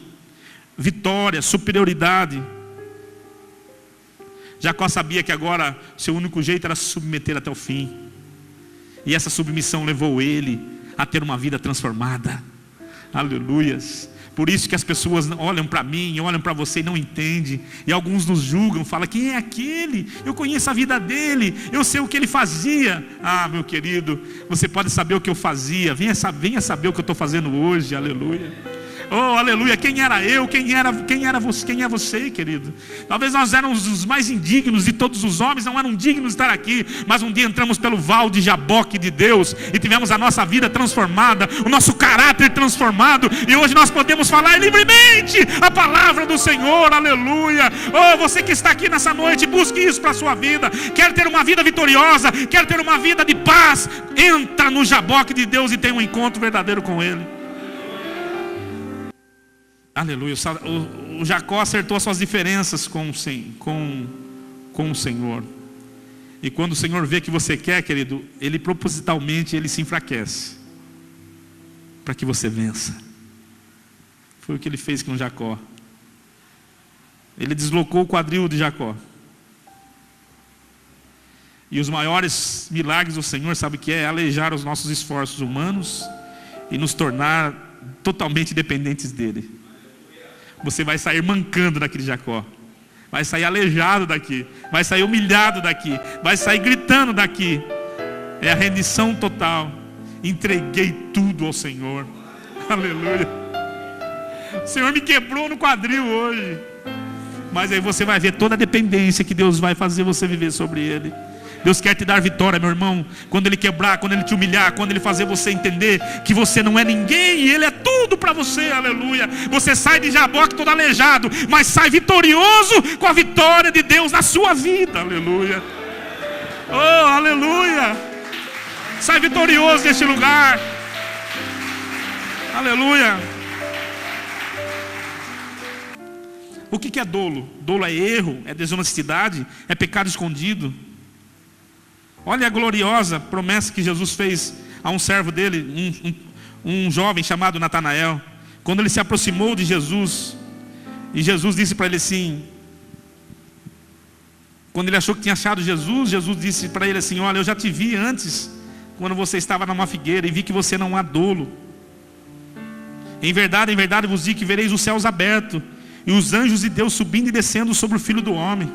vitória, superioridade. Jacó sabia que agora seu único jeito era se submeter até o fim. E essa submissão levou ele a ter uma vida transformada. Aleluias. Por isso que as pessoas olham para mim, olham para você e não entendem. E alguns nos julgam, falam: quem é aquele? Eu conheço a vida dele, eu sei o que ele fazia. Ah, meu querido, você pode saber o que eu fazia. Venha saber o que eu estou fazendo hoje. Aleluia. Oh, aleluia. Quem era eu? Quem é você, querido? Talvez nós éramos os mais indignos de todos os homens, não eram dignos de estar aqui, mas um dia entramos pelo val de Jaboque de Deus e tivemos a nossa vida transformada, o nosso caráter transformado, e hoje nós podemos falar livremente a palavra do Senhor. Aleluia. Oh, você que está aqui nessa noite, busque isso para a sua vida. Quer ter uma vida vitoriosa, quer ter uma vida de paz, entra no Jaboque de Deus e tem um encontro verdadeiro com Ele. Aleluia. O Jacó acertou as suas diferenças com o Senhor. E quando o Senhor vê que você quer, querido, Ele propositalmente ele se enfraquece para que você vença. Foi o que Ele fez com Jacó. Ele deslocou o quadril de Jacó. E os maiores milagres do Senhor, sabe o que é? Aleijar os nossos esforços humanos e nos tornar totalmente dependentes dEle. Você vai sair mancando daquele Jacó, vai sair aleijado daqui, vai sair humilhado daqui, vai sair gritando daqui. É a rendição total. Entreguei tudo ao Senhor. Aleluia. O Senhor me quebrou no quadril hoje. Mas aí você vai ver toda a dependência que Deus vai fazer você viver sobre Ele. Deus quer te dar vitória, meu irmão. Quando Ele quebrar, quando Ele te humilhar, quando Ele fazer você entender que você não é ninguém e Ele é tudo para você, aleluia. Você sai de Jaboque todo aleijado, mas sai vitorioso com a vitória de Deus na sua vida, aleluia. Oh, aleluia. Sai vitorioso deste lugar, aleluia. O que é dolo? Dolo é erro, é desonestidade, é pecado escondido. Olha a gloriosa promessa que Jesus fez a um servo dele, um jovem chamado Natanael. Quando ele se aproximou de Jesus, e Jesus disse para ele assim, quando ele achou que tinha achado Jesus, Jesus disse para ele assim: olha, eu já te vi antes, quando você estava numa figueira, e vi que você não há dolo. Em verdade vos digo que vereis os céus abertos, e os anjos de Deus subindo e descendo sobre o Filho do Homem.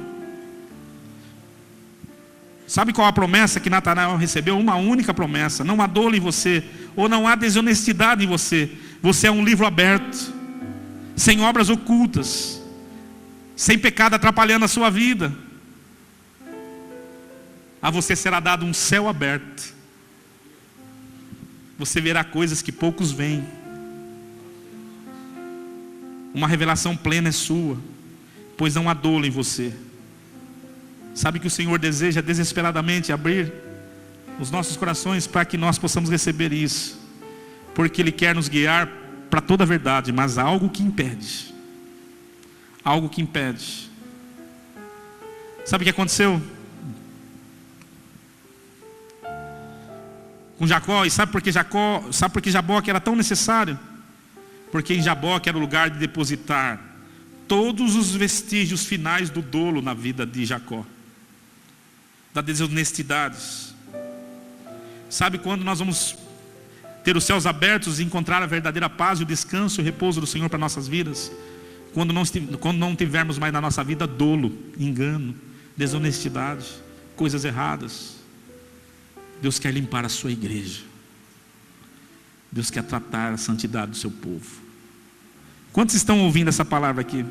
Sabe qual a promessa que Natanael recebeu? Uma única promessa: não há dolo em você, ou não há desonestidade em você. Você é um livro aberto, sem obras ocultas, sem pecado atrapalhando a sua vida. A você será dado um céu aberto. Você verá coisas que poucos veem. Uma revelação plena é sua, pois não há dolo em você. Sabe que o Senhor deseja desesperadamente abrir os nossos corações para que nós possamos receber isso, porque Ele quer nos guiar para toda a verdade, mas há algo que impede. Algo que impede. Sabe o que aconteceu com Jacó? E sabe por que Jaboque era tão necessário? Porque em Jaboque era o lugar de depositar todos os vestígios finais do dolo na vida de Jacó, da desonestidade. Sabe quando nós vamos ter os céus abertos e encontrar a verdadeira paz, o descanso e o repouso do Senhor para nossas vidas? Quando não tivermos mais na nossa vida dolo, engano, desonestidade, coisas erradas. Deus quer limpar a sua igreja. Deus quer tratar a santidade do seu povo. Quantos estão ouvindo essa palavra aqui?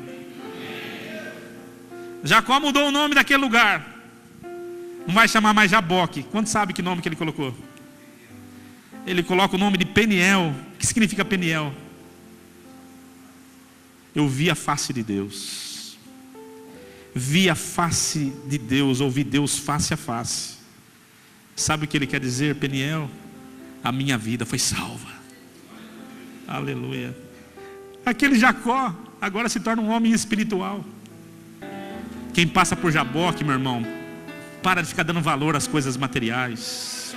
Jacó mudou o nome daquele lugar. Não vai chamar mais Jaboque. Quantos sabe que nome que ele colocou? Ele coloca o nome de Peniel. O que significa Peniel? Eu vi a face de Deus. Vi a face de Deus, ouvi Deus face a face. Sabe o que ele quer dizer, Peniel? A minha vida foi salva. Aleluia. Aquele Jacó agora se torna um homem espiritual. Quem passa por Jaboque, meu irmão, para de ficar dando valor às coisas materiais.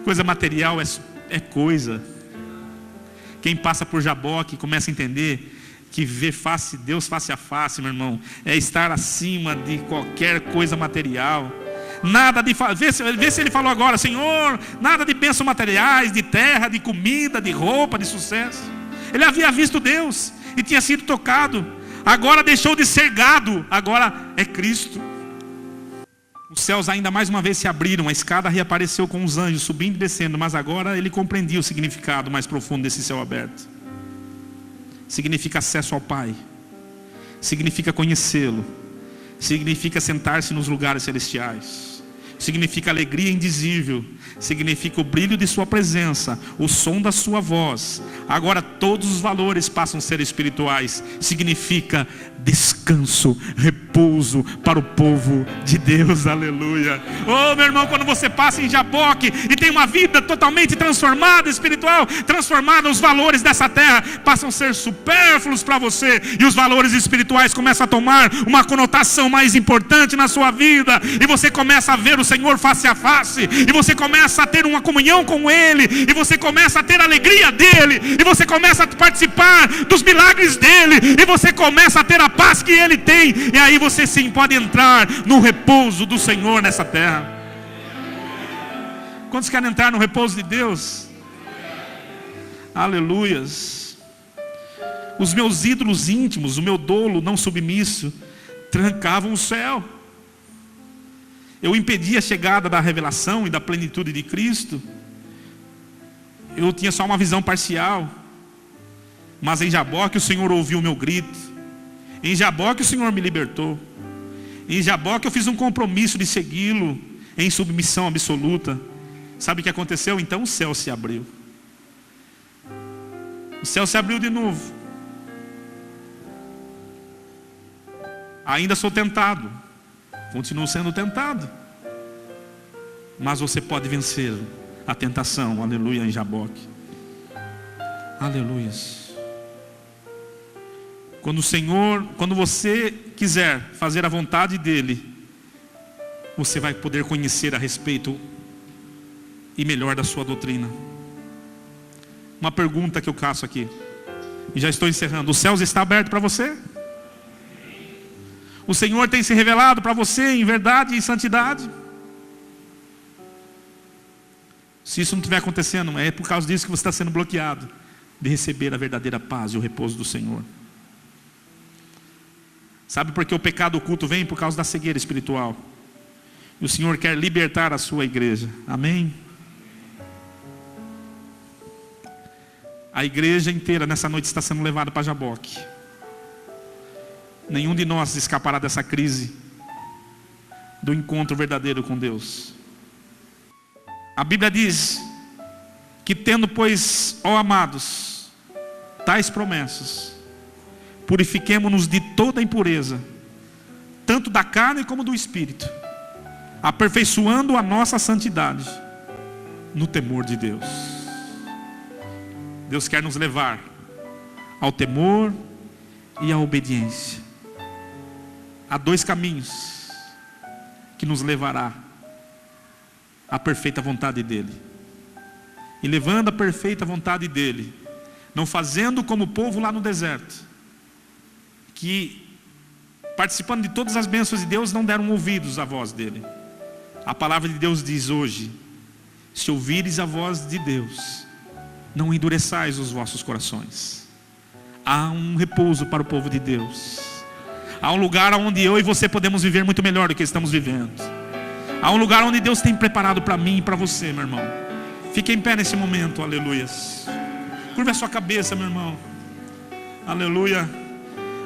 Coisa material é coisa. Quem passa por Jaboque começa a entender que ver Deus face a face, meu irmão, é estar acima de qualquer coisa material. Nada de vê se ele falou agora: Senhor, nada de bênçãos materiais, de terra, de comida, de roupa, de sucesso. Ele havia visto Deus e tinha sido tocado. Agora deixou de ser gado, agora é Cristo. Os céus ainda mais uma vez se abriram, a escada reapareceu com os anjos subindo e descendo, mas agora ele compreendia o significado mais profundo desse céu aberto. Significa acesso ao Pai, significa conhecê-lo, significa sentar-se nos lugares celestiais, significa alegria indizível, significa o brilho de sua presença, o som da sua voz. Agora todos os valores passam a ser espirituais. Significa descanso, repouso para o povo de Deus. Aleluia. Oh, meu irmão, quando você passa em Jaboque e tem uma vida totalmente transformada, espiritual, transformada, os valores dessa terra passam a ser supérfluos para você, e os valores espirituais começam a tomar uma conotação mais importante na sua vida, e você começa a ver o Senhor face a face, e você começa a ter uma comunhão com Ele, e você começa a ter a alegria dEle, e você começa a participar dos milagres dEle, e você começa a ter a paz que Ele tem, e aí você sim pode entrar no repouso do Senhor nessa terra. Quantos querem entrar no repouso de Deus? Aleluias. Os meus ídolos íntimos, o meu dolo não submisso, trancavam o céu. Eu impedia a chegada da revelação e da plenitude de Cristo. Eu tinha só uma visão parcial. Mas em Jaboque o Senhor ouviu o meu grito. Em Jaboque o Senhor me libertou. Em Jaboque eu fiz um compromisso de segui-lo em submissão absoluta. Sabe o que aconteceu? Então o céu se abriu. O céu se abriu de novo. Ainda sou tentado. Continuo sendo tentado. Mas você pode vencer a tentação. Aleluia, em Jaboque. Aleluia. Quando você quiser fazer a vontade dele, você vai poder conhecer a respeito e melhor da sua doutrina. Uma pergunta que eu caço aqui, e já estou encerrando: os céus estão abertos para você? O Senhor tem se revelado para você em verdade e em santidade? Se isso não estiver acontecendo, é por causa disso que você está sendo bloqueado de receber a verdadeira paz e o repouso do Senhor. Sabe por que o pecado oculto vem? Por causa da cegueira espiritual. E o Senhor quer libertar a sua igreja. Amém? A igreja inteira nessa noite está sendo levada para Jaboque. Nenhum de nós escapará dessa crise do encontro verdadeiro com Deus. A Bíblia diz que tendo, pois, ó amados, tais promessas, purifiquemo-nos de toda impureza, tanto da carne como do espírito, aperfeiçoando a nossa santidade no temor de Deus. Deus quer nos levar ao temor e à obediência. Há dois caminhos que nos levará à perfeita vontade dele. E levando a perfeita vontade dele, não fazendo como o povo lá no deserto, que participando de todas as bênçãos de Deus, não deram ouvidos à voz dele. A palavra de Deus diz hoje: se ouvires a voz de Deus, não endureçais os vossos corações. Há um repouso para o povo de Deus. Há um lugar onde eu e você podemos viver muito melhor do que estamos vivendo. Há um lugar onde Deus tem preparado para mim e para você, meu irmão. Fique em pé nesse momento, aleluias. Curva a sua cabeça, meu irmão. Aleluia.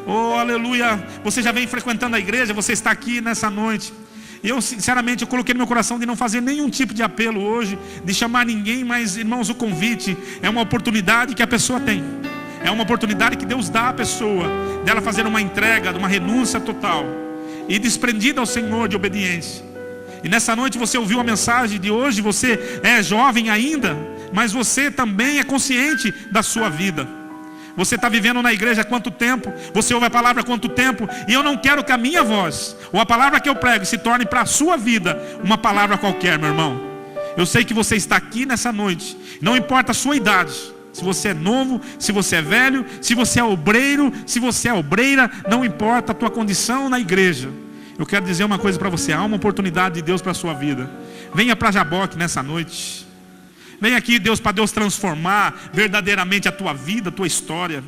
Oh, aleluia. Você já vem frequentando a igreja, você está aqui nessa noite. Eu, sinceramente, eu coloquei no meu coração de não fazer nenhum tipo de apelo hoje, de chamar ninguém, mas, irmãos, o convite é uma oportunidade que a pessoa tem. É uma oportunidade que Deus dá à pessoa, dela fazer uma entrega, uma renúncia total e desprendida ao Senhor de obediência. E nessa noite você ouviu a mensagem de hoje. Você é jovem ainda, mas você também é consciente da sua vida. Você está vivendo na igreja há quanto tempo? Você ouve a palavra há quanto tempo? E eu não quero que a minha voz, ou a palavra que eu prego, se torne para a sua vida uma palavra qualquer, meu irmão. Eu sei que você está aqui nessa noite, não importa a sua idade, se você é novo, se você é velho, se você é obreiro, se você é obreira, não importa a tua condição na igreja. Eu quero dizer uma coisa para você: há uma oportunidade de Deus para a sua vida. Venha para Jaboque nessa noite. Vem aqui, Deus, para Deus transformar verdadeiramente a tua vida, a tua história.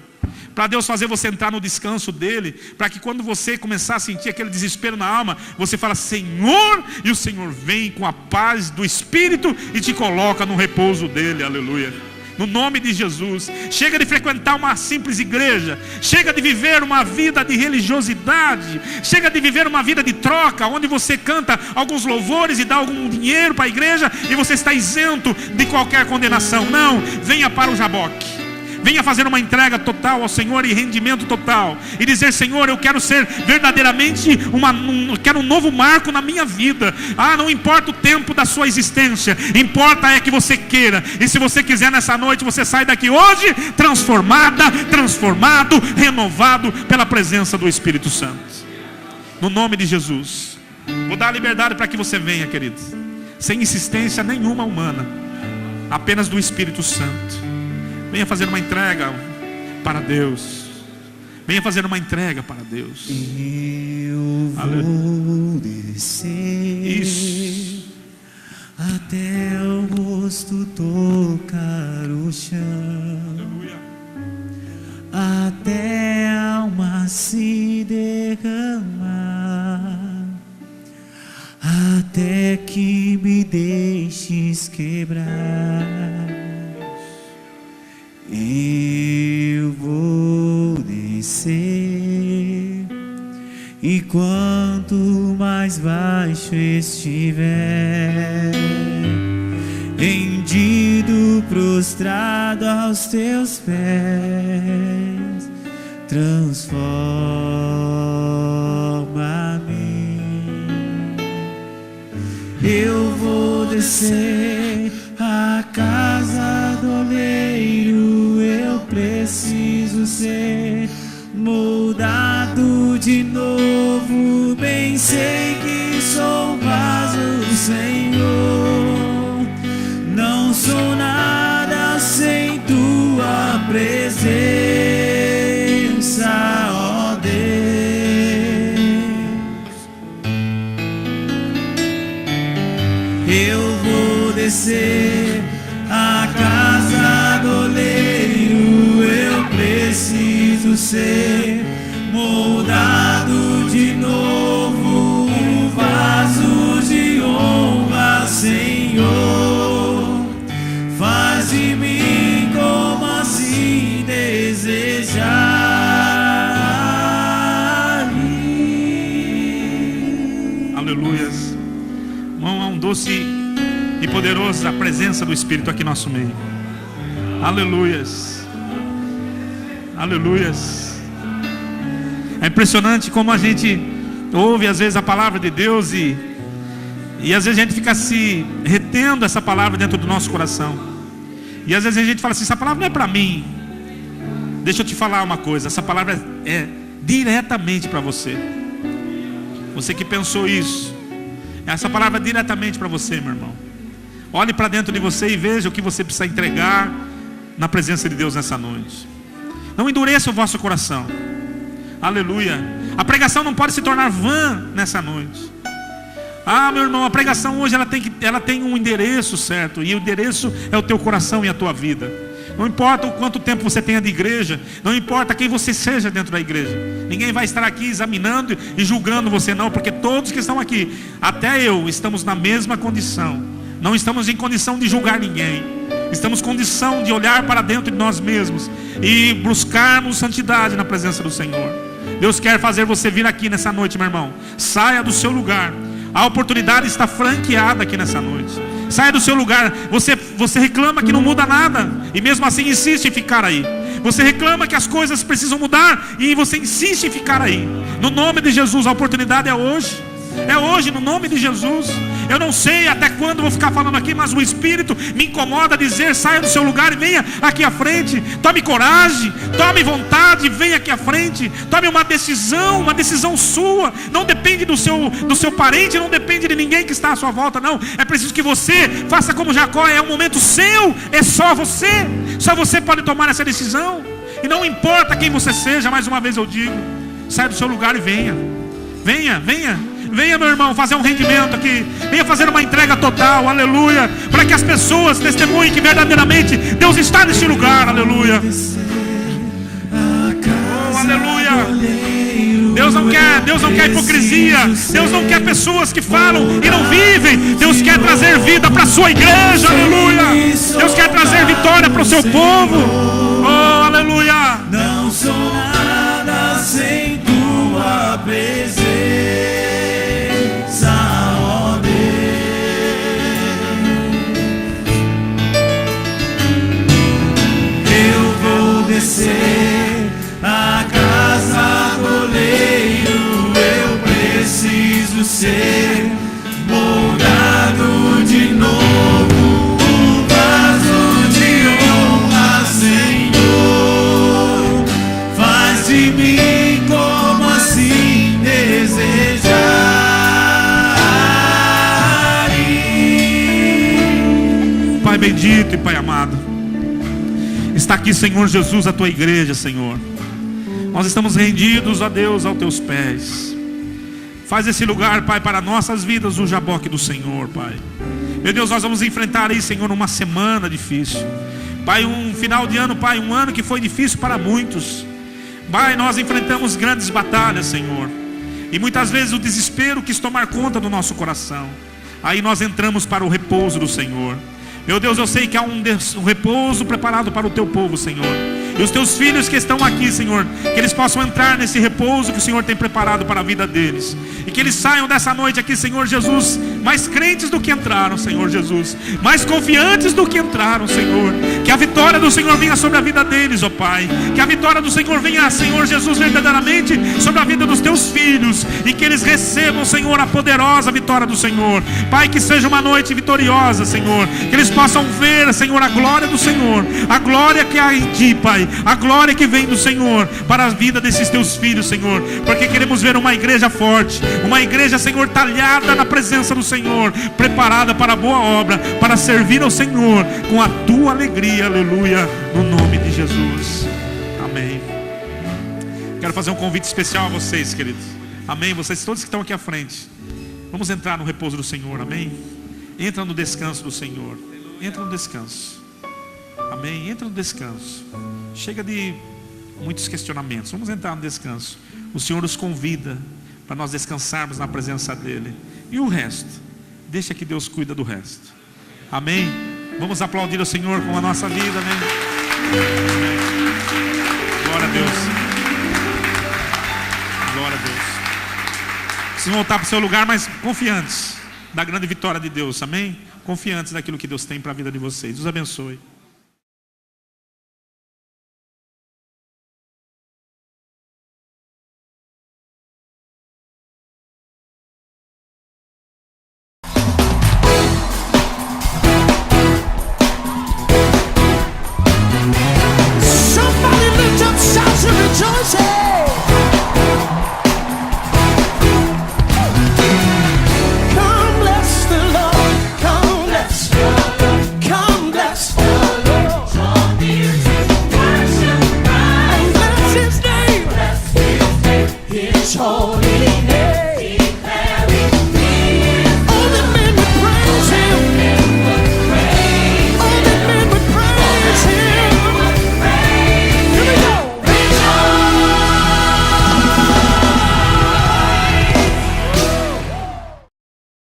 Para Deus fazer você entrar no descanso dele. Para que quando você começar a sentir aquele desespero na alma, você fala: Senhor, e o Senhor vem com a paz do Espírito e te coloca no repouso dele, aleluia. No nome de Jesus. Chega de frequentar uma simples igreja. Chega de viver uma vida de religiosidade. Chega de viver uma vida de troca, onde você canta alguns louvores e dá algum dinheiro para a igreja e você está isento de qualquer condenação. Não, venha para o Jaboque. Venha fazer uma entrega total ao Senhor e rendimento total. E dizer: Senhor, eu quero ser verdadeiramente quero um novo marco na minha vida. Não importa o tempo da sua existência, importa é que você queira. E se você quiser nessa noite, você sai daqui hoje transformado, renovado pela presença do Espírito Santo. No nome de Jesus. Vou dar liberdade para que você venha, querido, sem insistência nenhuma humana, apenas do Espírito Santo. Venha fazer uma entrega para Deus. Venha fazer uma entrega para Deus. Eu vou descer. Isso. Até o rosto tocar o chão. Aleluia. Até a alma se derramar. Até que me deixes quebrar. Eu vou descer, e quanto mais baixo estiver, rendido, prostrado aos teus pés, transforma-me. Eu vou descer à casa do oleiro. Eu preciso ser moldado de novo, bem sei que sou vaso, Senhor. Não sou nada sem tua presença, ó Deus. Eu vou descer a casa do oleiro, eu preciso ser moldado de novo, um vaso de honra, Senhor. Faz de mim como assim desejar. Aleluias. Irmão, é um doce e poderoso a presença do Espírito aqui em nosso meio. Aleluias. Aleluias. É impressionante como a gente ouve às vezes a palavra de Deus e às vezes a gente fica se retendo essa palavra dentro do nosso coração. E às vezes a gente fala assim: essa palavra não é para mim. Deixa eu te falar uma coisa, essa palavra é diretamente para você. Você que pensou isso, essa palavra é diretamente para você, meu irmão. Olhe para dentro de você e veja o que você precisa entregar na presença de Deus nessa noite. Não endureça o vosso coração. Aleluia. A pregação não pode se tornar vã nessa noite. Ah, meu irmão, a pregação hoje ela tem um endereço certo. E o endereço é o teu coração e a tua vida. Não importa o quanto tempo você tenha de igreja, não importa quem você seja dentro da igreja. Ninguém vai estar aqui examinando e julgando você não, porque todos que estão aqui, até eu, estamos na mesma condição. Não estamos em condição de julgar ninguém. Estamos em condição de olhar para dentro de nós mesmos e buscarmos santidade na presença do Senhor. Deus quer fazer você vir aqui nessa noite, meu irmão. Saia do seu lugar. A oportunidade está franqueada aqui nessa noite. Saia do seu lugar. Você reclama que não muda nada e mesmo assim insiste em ficar aí. Você reclama que as coisas precisam mudar e você insiste em ficar aí. No nome de Jesus, a oportunidade é hoje. É hoje, no nome de Jesus. Eu não sei até quando vou ficar falando aqui, mas o Espírito me incomoda a dizer: saia do seu lugar e venha aqui à frente. Tome coragem, tome vontade, venha aqui à frente. Tome uma decisão sua. Não depende do seu parente, não depende de ninguém que está à sua volta, não. É preciso que você faça como Jacó. É um momento seu, é só você. Só você pode tomar essa decisão. E não importa quem você seja, mais uma vez eu digo: saia do seu lugar e venha. Venha, meu irmão, fazer um rendimento aqui. Venha fazer uma entrega total, aleluia. Para que as pessoas testemunhem que verdadeiramente Deus está neste lugar, aleluia. Oh, aleluia. Deus não quer hipocrisia. Deus não quer pessoas que falam e não vivem. Deus quer trazer vida para a sua igreja, aleluia. Deus quer trazer vitória para o seu povo. Oh, aleluia. Não sou nada sem tua presença. A casa do oleiro, eu preciso ser moldado de novo, um vaso de honra, Senhor. Faz de mim como assim desejar. Pai bendito e Pai amado, está aqui, Senhor Jesus, a tua igreja, Senhor. Nós estamos rendidos, ó Deus, aos teus pés. Faz esse lugar, Pai, para nossas vidas o jaboque do Senhor, Pai. Meu Deus, nós vamos enfrentar aí, Senhor, uma semana difícil. Pai, um final de ano, Pai, um ano que foi difícil para muitos. Pai, nós enfrentamos grandes batalhas, Senhor. E muitas vezes o desespero quis tomar conta do nosso coração. Aí nós entramos para o repouso do Senhor. Meu Deus, eu sei que há um repouso preparado para o teu povo, Senhor. E os teus filhos que estão aqui, Senhor, que eles possam entrar nesse repouso que o Senhor tem preparado para a vida deles. E que eles saiam dessa noite aqui, Senhor Jesus, mais crentes do que entraram, Senhor Jesus. Mais confiantes do que entraram, Senhor. Que a vitória do Senhor venha sobre a vida deles, ó Pai. Que a vitória do Senhor venha, Senhor Jesus, verdadeiramente sobre a vida dos teus filhos. E que eles recebam, Senhor, a poderosa vitória do Senhor. Pai, que seja uma noite vitoriosa, Senhor. Que eles possam ver, Senhor, a glória do Senhor. A glória que há em Ti, Pai. a glória que vem do Senhor para a vida desses teus filhos, Senhor, porque queremos ver uma igreja forte, uma igreja, Senhor, talhada na presença do Senhor, preparada para a boa obra, para servir ao Senhor com a tua alegria, aleluia, no nome de Jesus, amém. Quero fazer um convite especial a vocês, queridos, amém, vocês todos que estão aqui à frente, vamos entrar no repouso do Senhor, amém. Entra no descanso do Senhor, entra no descanso, amém, entra no descanso, chega de muitos questionamentos, vamos entrar no descanso. O Senhor nos convida para nós descansarmos na presença dEle, e o resto, deixa que Deus cuida do resto, amém. Vamos aplaudir o Senhor com a nossa vida, amém. Glória a Deus, glória a Deus. Vocês vão voltar para o seu lugar, mas confiantes da grande vitória de Deus, amém? Confiantes daquilo que Deus tem para a vida de vocês. Deus abençoe.